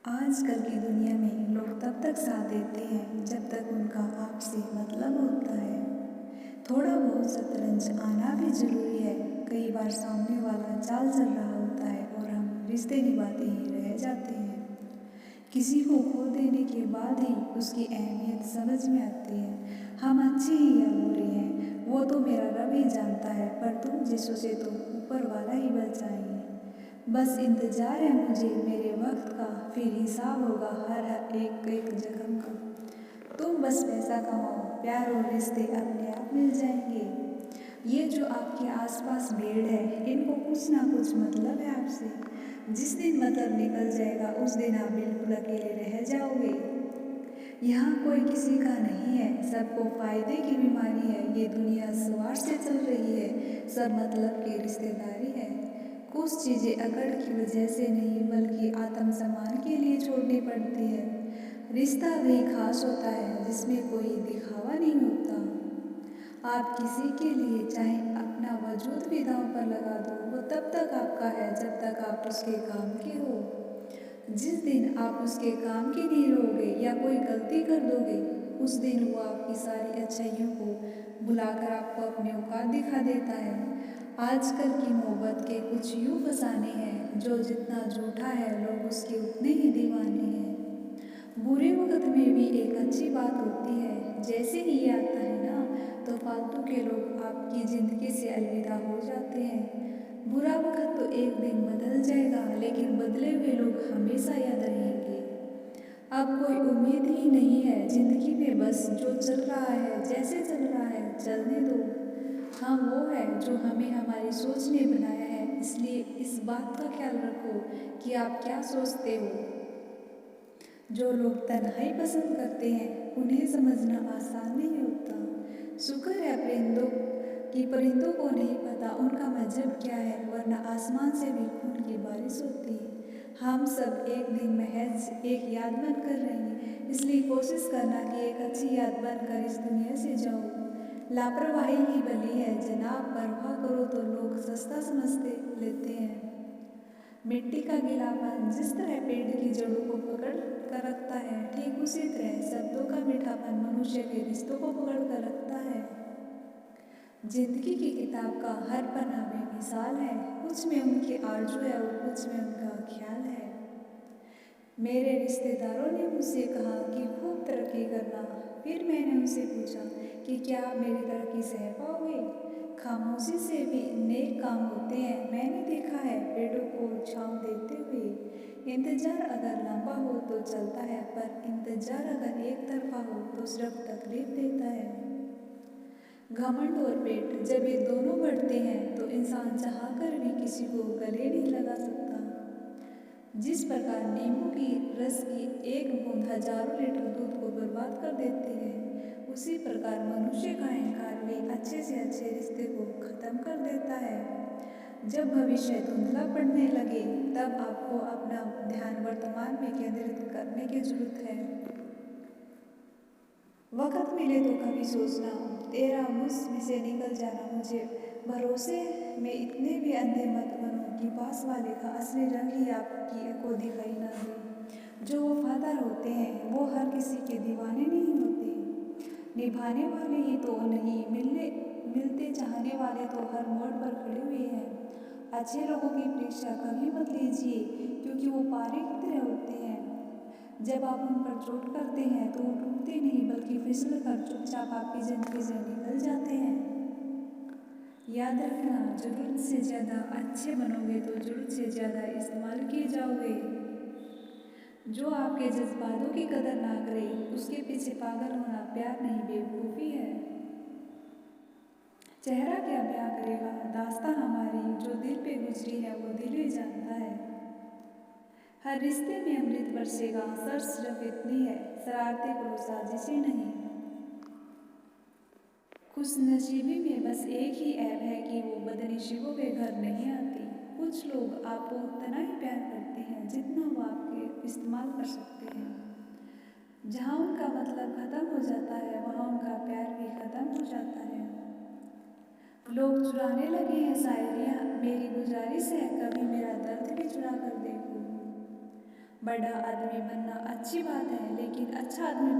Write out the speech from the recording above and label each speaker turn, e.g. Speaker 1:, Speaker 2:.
Speaker 1: आजकल की दुनिया में लोग तब तक साथ देते हैं जब तक उनका आपसे मतलब होता है। थोड़ा बहुत शतरंज आना भी जरूरी है। कई बार सामने वाला चाल चल रहा होता है और हम रिश्ते निभाते ही रह जाते हैं। किसी को खो देने के बाद ही उसकी अहमियत समझ में आती है। हम अच्छे हैं या बुरे हैं वो तो मेरा रब ही जानता है, पर तुम जैसों से तो ऊपर वाला ही बचाएंगे। बस इंतजार है मुझे मेरे वक्त का, फिर हिसाब होगा हर एक एक जख्म का। तुम बस पैसा कमाओ, प्यार और रिश्ते अपने आप मिल जाएंगे। ये जो आपके आसपास भीड़ है, इनको कुछ ना कुछ मतलब है आपसे। जिस दिन मतलब निकल जाएगा उस दिन आप बिल्कुल अकेले रह जाओगे। यहाँ कोई किसी का नहीं है, सबको फायदे की बीमारी है। ये दुनिया स्वार्थ से चल रही है, सब मतलब की रिश्तेदारी है। कुछ चीज़ें अकड़ की वजह से नहीं बल्कि आत्मसम्मान के लिए छोड़नी पड़ती है। रिश्ता वही खास होता है जिसमें कोई दिखावा नहीं होता। आप किसी के लिए चाहे अपना वजूद भी दांव पर लगा दो, वो तब तक आपका है जब तक आप उसके काम के हो। जिस दिन आप उसके काम के नहीं रहोगे या कोई गलती कर दोगे, उस दिन वो आपकी सारी अच्छाइयों को बुलाकर आपको अपने औकात दिखा देता है। आजकल की मोहब्बत के कुछ यूँ फसाने हैं, जो जितना झूठा है लोग उसके उतने ही दीवाने हैं। बुरे वक्त में भी एक अच्छी बात होती है, जैसे ही ये आता है ना, तो फालतू के लोग आपकी ज़िंदगी से अलविदा हो जाते हैं। बुरा वक्त तो एक दिन बदल जाएगा, लेकिन बदले हुए लोग हमेशा याद रहेंगे। अब कोई उम्मीद ही नहीं है जिंदगी में, बस जो चल रहा है जैसे चल रहा है चलने दो। हाँ, वो है जो हमें हमारी सोच ने बनाया है, इसलिए इस बात का ख्याल रखो कि आप क्या सोचते हो। जो लोग तन्हाई पसंद करते हैं उन्हें समझना आसान नहीं होता। शुक्र है परिंदों को नहीं पता उनका मजहब क्या है, वरना आसमान से भी खून की बारिश होती। हम सब एक दिन महज एक याद बनकर रहेंगे, इसलिए कोशिश करना कि एक अच्छी याद बनकर इस दुनिया से जाओ। लापरवाही ही भली है जनाब, परवाह करो तो लोग सस्ता समझते लेते हैं। मिट्टी का गीलापन जिस तरह पेड़ की जड़ों को पकड़ कर रखता है, ठीक उसी तरह शब्दों का मीठापन मनुष्य के रिश्तों को पकड़ कर रखता है। जिंदगी की किताब का हर पन्ना बेमिसाल है, कुछ में उनकी आरज़ू है और कुछ में उनका ख्याल है। मेरे रिश्तेदारों ने मुझसे कहा कि खूब तरक्की करना। फिर मैंने उनसे पूछा कि क्या आप मेरी तरक्की सह पाओगे। खामोशी से भी नेक काम होते हैं, मैंने देखा है पेड़ों को छाँव देते हुए। इंतजार अगर लंबा हो तो चलता है, पर इंतजार अगर एक तरफा हो तो सिर्फ तकलीफ देता है। घमंड और पेट जब ये दोनों बढ़ते हैं तो इंसान चाहकर भी किसी को गले नहीं लगा सकता। जिस प्रकार नींबू की रस की एक बूंद हजारों लीटर दूध को बर्बाद कर देती है, उसी प्रकार मनुष्य का अहंकार भी अच्छे से अच्छे रिश्ते को खत्म कर देता है। जब भविष्य धुंधला पड़ने लगे, तब आपको अपना ध्यान वर्तमान में केंद्रित करने की जरूरत है। वक्त मिले तो कभी सोचना, तेरा मुझ में से निकल जाना। मुझे भरोसे में इतने भी अंधे मत बनो कि पास वाले का असली रंग ही आपकी को दिखाई ना दे। जो वफादार होते हैं वो हर किसी के दीवाने नहीं होते। निभाने वाले ही तो नहीं, मिलते चाहने वाले तो हर मोड़ पर खड़े हुए हैं। अच्छे लोगों की परीक्षा कभी मत लीजिए, क्योंकि वो पारे की तरह होते हैं। जब आप उन पर चोट करते हैं तो वो टूटते नहीं बल्कि फिसल कर चुपचाप आपकी जिंदगी से निकल जाते हैं। याद रखना, जरूरत से ज़्यादा अच्छे बनोगे तो जरूरत से ज़्यादा इस्तेमाल किए जाओगे। जो आपके जज्बातों की कदर ना करे उसके पीछे पागल होना प्यार नहीं बेवकूफ़ी है। चेहरा क्या बयां करेगा दास्तां हमारी, जो दिल पे गुजरी है वो दिल ही जानता है। हर रिश्ते में अमृत बरसेगा, शर्त सिर्फ इतनी है, शरारतें करो साजिशें नहीं। खुशनसीबी में बस एक ही ऐब है कि वो बदनसीबों के घर नहीं आती। कुछ लोग आपको उतना ही प्यार करते हैं जितना वो आपके इस्तेमाल कर सकते हैं। जहाँ उनका मतलब ख़त्म हो जाता है वहाँ उनका प्यार भी ख़त्म हो जाता है। लोग चुराने लगे हैं शायरियाँ, मेरी गुजारिश है कभी मेरा दर्द भी चुरा कर देखो। बड़ा आदमी बनना अच्छी बात है, लेकिन अच्छा आदमी